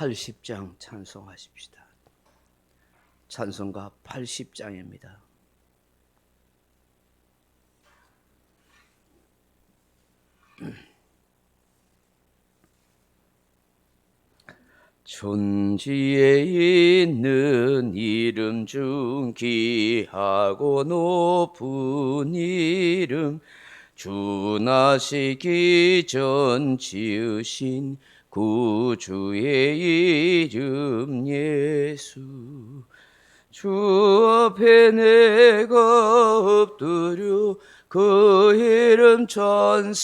80장 찬송하십시다. 찬송가 80장입니다. 존지에 있는 이름 중 귀하고 높은 이름, 주 나시기 전 지으신 구주의 이름 예수. 주 앞에 내가 엎드려 그 이름 찬송함은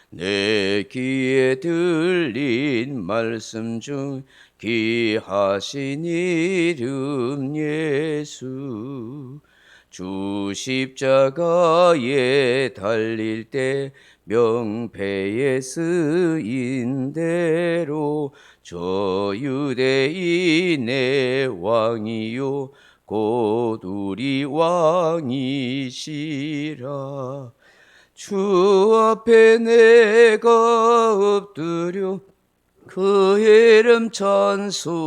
내 귀에 들린 말씀 중 귀하신 이름 예수. 주 십자가에 달릴 때 명패에 쓰인 대로 저 유대인의 왕이요 곧 우리 왕이시라. 주 앞에 내가 엎드려 그 이름 찬송함은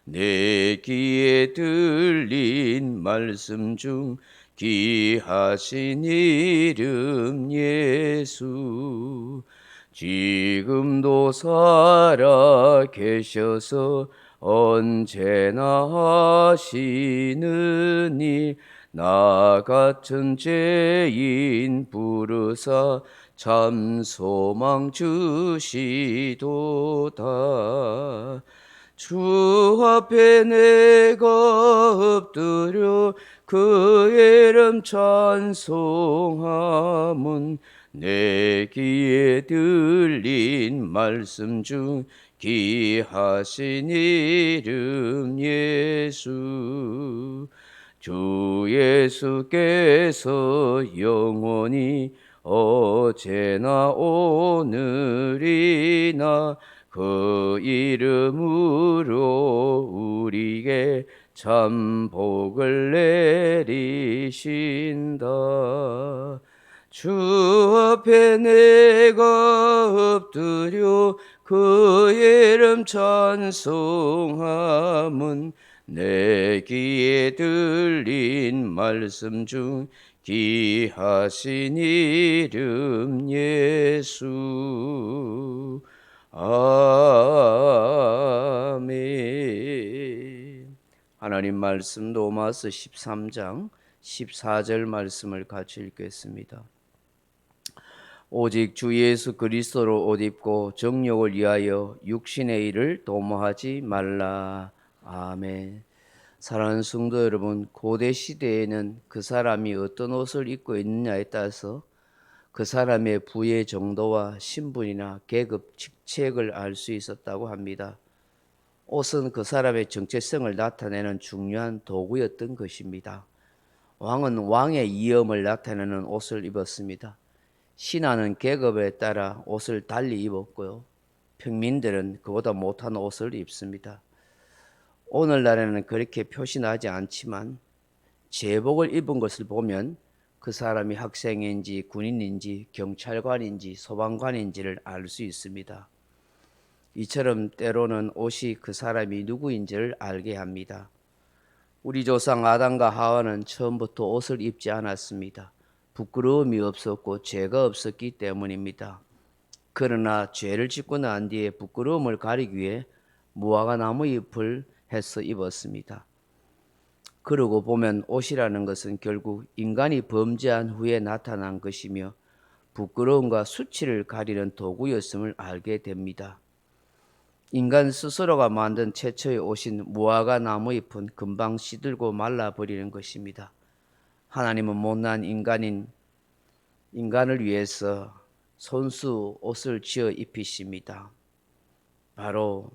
내 귀에 들린 말씀 중 귀하신 이름 예수. 지금도 살아 계셔서 언제나 하시는 일, 나 같은 죄인 부르사 참 소망 주시도다. 주 앞에 내가 엎드려 그 이름 찬송함은 내 귀에 들린 말씀 중 귀하신 이름 예수. 주 예수께서 영원히 어제나 오늘이나 그 이름으로 우리에게 참 복을 내리신다. 주 앞에 내가 엎드려 그 이름 찬송함은 내 귀에 들린 말씀 중 귀하신 이름 예수. 아멘. 하나님 말씀 로마서 13장 14절 말씀을 같이 읽겠습니다. 오직 주 예수 그리스도로 옷 입고 정욕을 위하여 육신의 일을 도모하지 말라. 아멘. 사랑하는 성도 여러분, 고대 시대에는 그 사람이 어떤 옷을 입고 있느냐에 따라서 그 사람의 부의 정도와 신분이나 계급, 직책을 알 수 있었다고 합니다. 옷은 그 사람의 정체성을 나타내는 중요한 도구였던 것입니다. 왕은 왕의 위엄을 나타내는 옷을 입었습니다. 신하는 계급에 따라 옷을 달리 입었고요. 평민들은 그보다 못한 옷을 입습니다. 오늘날에는 그렇게 표시나지 않지만 제복을 입은 것을 보면 그 사람이 학생인지 군인인지 경찰관인지 소방관인지를 알 수 있습니다. 이처럼 때로는 옷이 그 사람이 누구인지를 알게 합니다. 우리 조상 아담과 하와는 처음부터 옷을 입지 않았습니다. 부끄러움이 없었고 죄가 없었기 때문입니다. 그러나 죄를 짓고 난 뒤에 부끄러움을 가리기 위해 무화과 나무 잎을 해서 입었습니다. 그러고 보면 옷이라는 것은 결국 인간이 범죄한 후에 나타난 것이며 부끄러움과 수치를 가리는 도구였음을 알게 됩니다. 인간 스스로가 만든 최초의 옷인 무화과 나무 잎은 금방 시들고 말라버리는 것입니다. 하나님은 못난 인간을 위해서 손수 옷을 지어 입히십니다. 바로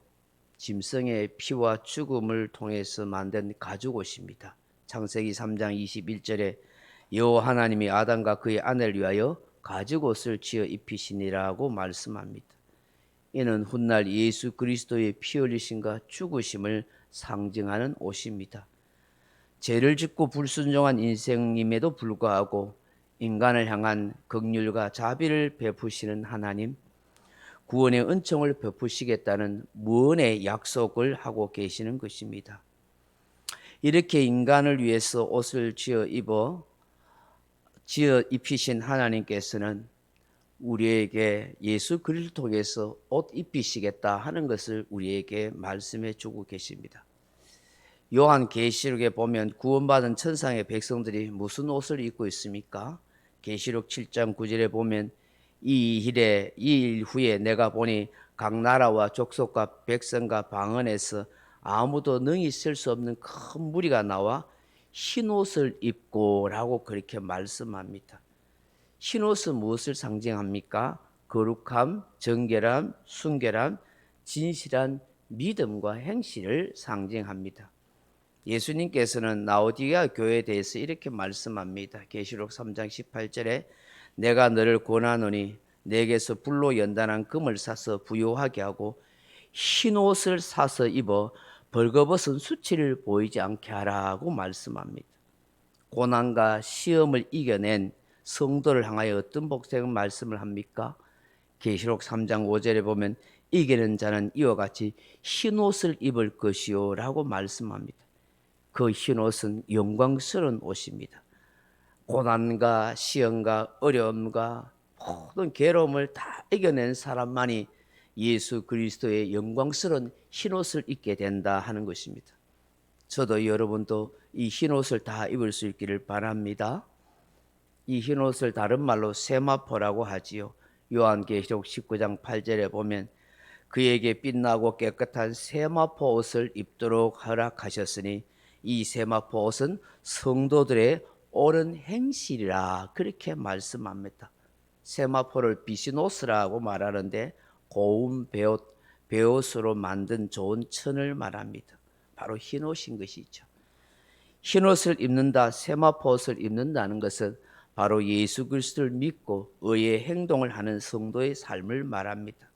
짐승의 피와 죽음을 통해서 만든 가죽옷입니다. 창세기 3장 21절에 여호와 하나님이 아담과 그의 아내를 위하여 가죽옷을 지어 입히시니라고 말씀합니다. 이는 훗날 예수 그리스도의 피 흘리심과 죽으심을 상징하는 옷입니다. 죄를 짓고 불순종한 인생임에도 불구하고 인간을 향한 긍휼과 자비를 베푸시는 하나님, 구원의 은총을 베푸시겠다는 무언의 약속을 하고 계시는 것입니다. 이렇게 인간을 위해서 옷을 지어 입히신 하나님께서는 우리에게 예수 그리스도를 통해서 옷 입히시겠다 하는 것을 우리에게 말씀해 주고 계십니다. 요한계시록에 보면 구원받은 천상의 백성들이 무슨 옷을 입고 있습니까? 계시록 7장 9절에 보면 이 일 후에 내가 보니 각 나라와 족속과 백성과 방언에서 아무도 능히 쓸 수 없는 큰 무리가 나와 흰 옷을 입고 라고 그렇게 말씀합니다. 흰 옷은 무엇을 상징합니까? 거룩함, 정결함, 순결함, 진실한 믿음과 행실을 상징합니다. 예수님께서는 라오디게아 교회에 대해서 이렇게 말씀합니다. 계시록 3장 18절에 내가 너를 권하노니 내게서 불로 연단한 금을 사서 부요하게 하고 흰 옷을 사서 입어 벌거벗은 수치를 보이지 않게 하라고 말씀합니다. 고난과 시험을 이겨낸 성도를 향하여 어떤 복된 말씀을 합니까? 계시록 3장 5절에 보면 이기는 자는 이와 같이 흰 옷을 입을 것이요 라고 말씀합니다. 그 흰 옷은 영광스러운 옷입니다. 고난과 시험과 어려움과 모든 괴로움을 다 이겨낸 사람만이 예수 그리스도의 영광스러운 흰 옷을 입게 된다 하는 것입니다. 저도 여러분도 이 흰 옷을 다 입을 수 있기를 바랍니다. 이 흰 옷을 다른 말로 세마포라고 하지요. 요한계시록 19장 8절에 보면 그에게 빛나고 깨끗한 세마포 옷을 입도록 허락하셨으니 이 세마포 옷은 성도들의 옳은 행실이라 그렇게 말씀합니다. 세마포를 빛인 옷이라고 말하는데 고운 베옷으로 만든 좋은 천을 말합니다. 바로 흰 옷인 것이죠. 흰 옷을 입는다, 세마포 옷을 입는다는 것은 바로 예수 그리스도를 믿고 의의 행동을 하는 성도의 삶을 말합니다.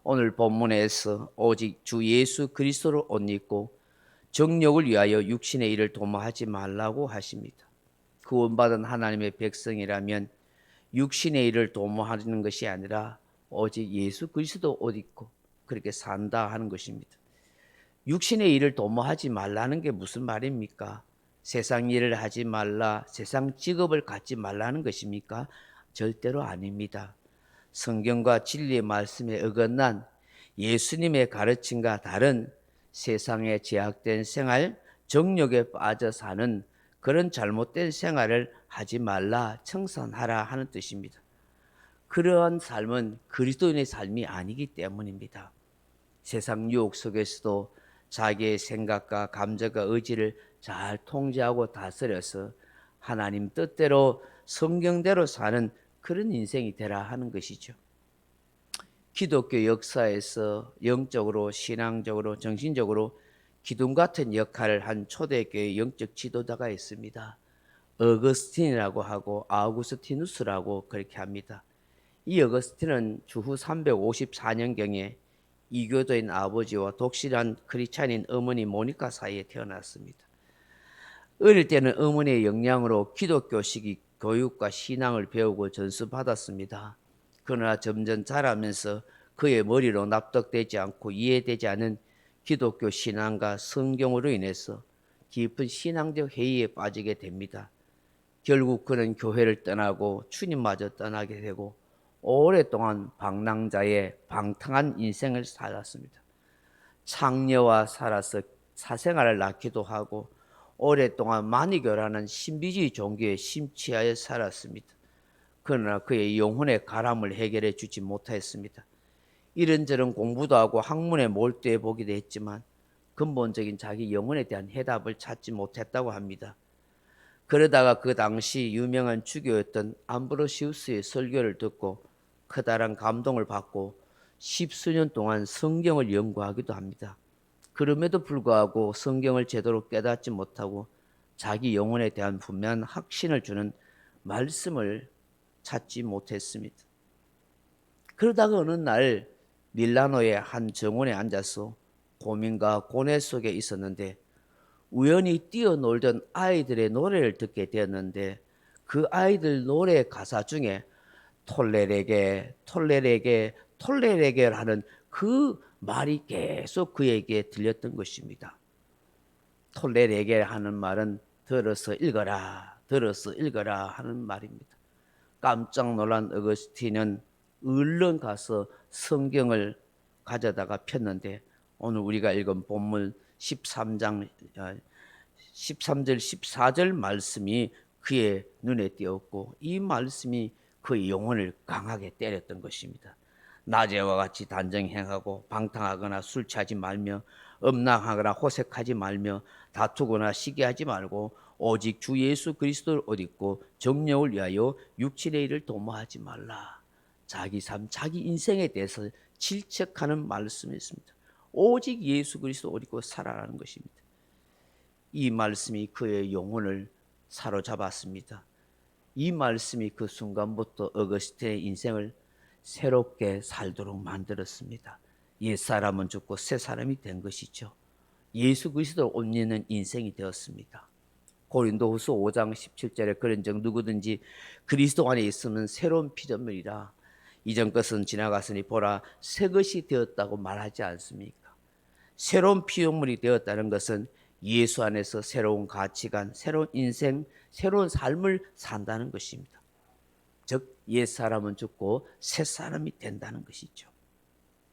오늘 본문에서 오직 주 예수 그리스도를 옷 입고 정욕을 위하여 육신의 일을 도모하지 말라고 하십니다. 구원받은 하나님의 백성이라면 육신의 일을 도모하는 것이 아니라 오직 예수 그리스도 옷 입고 그렇게 산다 하는 것입니다. 육신의 일을 도모하지 말라는 게 무슨 말입니까? 세상 일을 하지 말라, 세상 직업을 갖지 말라는 것입니까? 절대로 아닙니다. 성경과 진리의 말씀에 어긋난 예수님의 가르침과 다른 세상에 제약된 생활, 정욕에 빠져 사는 그런 잘못된 생활을 하지 말라, 청산하라 하는 뜻입니다. 그러한 삶은 그리스도인의 삶이 아니기 때문입니다. 세상 유혹 속에서도 자기의 생각과 감정과 의지를 잘 통제하고 다스려서 하나님 뜻대로 성경대로 사는 그런 인생이 되라 하는 것이죠. 기독교 역사에서 영적으로, 신앙적으로, 정신적으로 기둥 같은 역할을 한 초대교회 영적 지도자가 있습니다. 어거스틴이라고 하고 아우구스티누스라고 그렇게 합니다. 이 어거스틴은 주후 354년경에 이교도인 아버지와 독실한 크리스찬인 어머니 모니카 사이에 태어났습니다. 어릴 때는 어머니의 영향으로 기독교식 교육과 신앙을 배우고 전수받았습니다. 그러나 점점 자라면서 그의 머리로 납득되지 않고 이해되지 않은 기독교 신앙과 성경으로 인해서 깊은 신앙적 회의에 빠지게 됩니다. 결국 그는 교회를 떠나고 주님마저 떠나게 되고 오랫동안 방랑자의 방탕한 인생을 살았습니다. 창녀와 살아서 사생활을 낳기도 하고 오랫동안 만이교라는 신비주의 종교에 심취하여 살았습니다. 그러나 그의 영혼의 가람을 해결해 주지 못하였습니다. 이런저런 공부도 하고 학문에 몰두해 보기도 했지만 근본적인 자기 영혼에 대한 해답을 찾지 못했다고 합니다. 그러다가 그 당시 유명한 주교였던 암브로시우스의 설교를 듣고 커다란 감동을 받고 십수년 동안 성경을 연구하기도 합니다. 그럼에도 불구하고 성경을 제대로 깨닫지 못하고 자기 영혼에 대한 분명한 확신을 주는 말씀을 찾지 못했습니다. 그러다가 어느 날 밀라노의 한 정원에 앉아서 고민과 고뇌 속에 있었는데 우연히 뛰어놀던 아이들의 노래를 듣게 되었는데 그 아이들 노래 가사 중에 톨레레게 톨레레게 톨레레겔 하는 그 말이 계속 그에게 들렸던 것입니다. 톨레레겔 하는 말은 들어서 읽어라, 들어서 읽어라 하는 말입니다. 깜짝 놀란 어거스틴은 얼른 가서 성경을 가져다가 폈는데 오늘 우리가 읽은 본문 13장 13절 14절 말씀이 그의 눈에 띄었고 이 말씀이 그의 영혼을 강하게 때렸던 것입니다. 낮에와 같이 단정 행하고 방탕하거나 술 취하지 말며 음란하거나 호색하지 말며 다투거나 시기하지 말고 오직 주 예수 그리스도를 옷 입고 정령을 위하여 육신의 일을 도모하지 말라. 자기 삶, 자기 인생에 대해서 질책하는 말씀이었습니다. 오직 예수 그리스도 옷 입고 살아라는 것입니다. 이 말씀이 그의 영혼을 사로잡았습니다. 이 말씀이 그 순간부터 어거스틴의 인생을 새롭게 살도록 만들었습니다. 옛사람은 죽고 새 사람이 된 것이죠. 예수 그리스도를 옷 입는 인생이 되었습니다. 고린도후서 5장 17절에 그런즉 누구든지 그리스도 안에 있으면 새로운 피조물이라 이전 것은 지나갔으니 보라 새 것이 되었다고 말하지 않습니까? 새로운 피조물이 되었다는 것은 예수 안에서 새로운 가치관, 새로운 인생, 새로운 삶을 산다는 것입니다. 즉 옛사람은 죽고 새사람이 된다는 것이죠.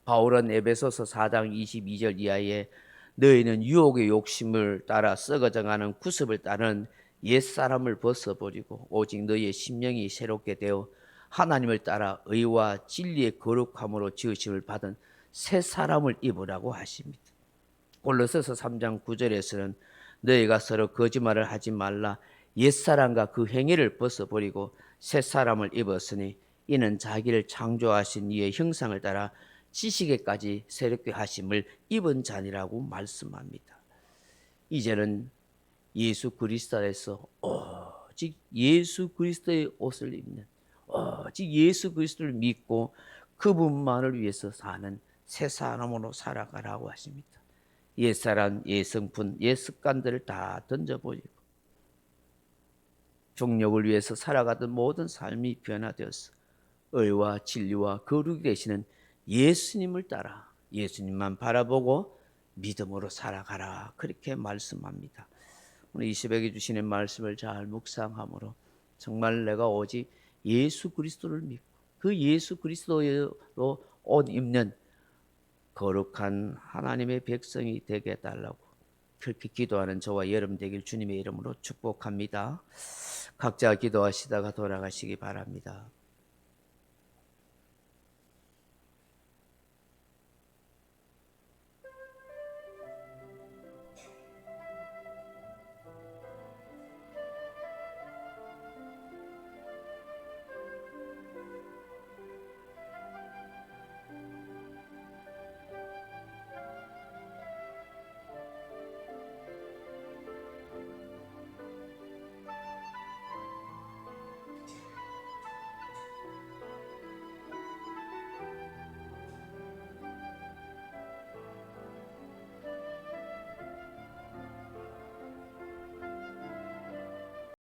바울은 에베소서 4장 22절 이하에 너희는 유혹의 욕심을 따라 썩어져가는 구습을 따른 옛사람을 벗어버리고 오직 너희의 심령이 새롭게 되어 하나님을 따라 의와 진리의 거룩함으로 지으심을 받은 새 사람을 입으라고 하십니다. 골로새서 3장 9절에서는 너희가 서로 거짓말을 하지 말라 옛사람과 그 행위를 벗어버리고 새 사람을 입었으니 이는 자기를 창조하신 이의 형상을 따라 지식에까지 새롭게 하심을 입은 자니라고 말씀합니다. 이제는 예수 그리스도에서 오직 예수 그리스도의 옷을 입는 오직 예수 그리스도를 믿고 그분만을 위해서 사는 새 사람으로 살아가라고 하십니다. 옛사람, 옛성품, 옛습관들을 다 던져버리고 종력을 위해서 살아가던 모든 삶이 변화되어서 의와 진리와 거룩이 되시는 예수님을 따라 예수님만 바라보고 믿음으로 살아가라 그렇게 말씀합니다. 오늘 이 새벽에 주시는 말씀을 잘 묵상함으로 정말 내가 오직 예수 그리스도를 믿고 그 예수 그리스도로 옷 입는 거룩한 하나님의 백성이 되게 해달라고 그렇게 기도하는 저와 여러분 되길 주님의 이름으로 축복합니다. 각자 기도하시다가 돌아가시기 바랍니다.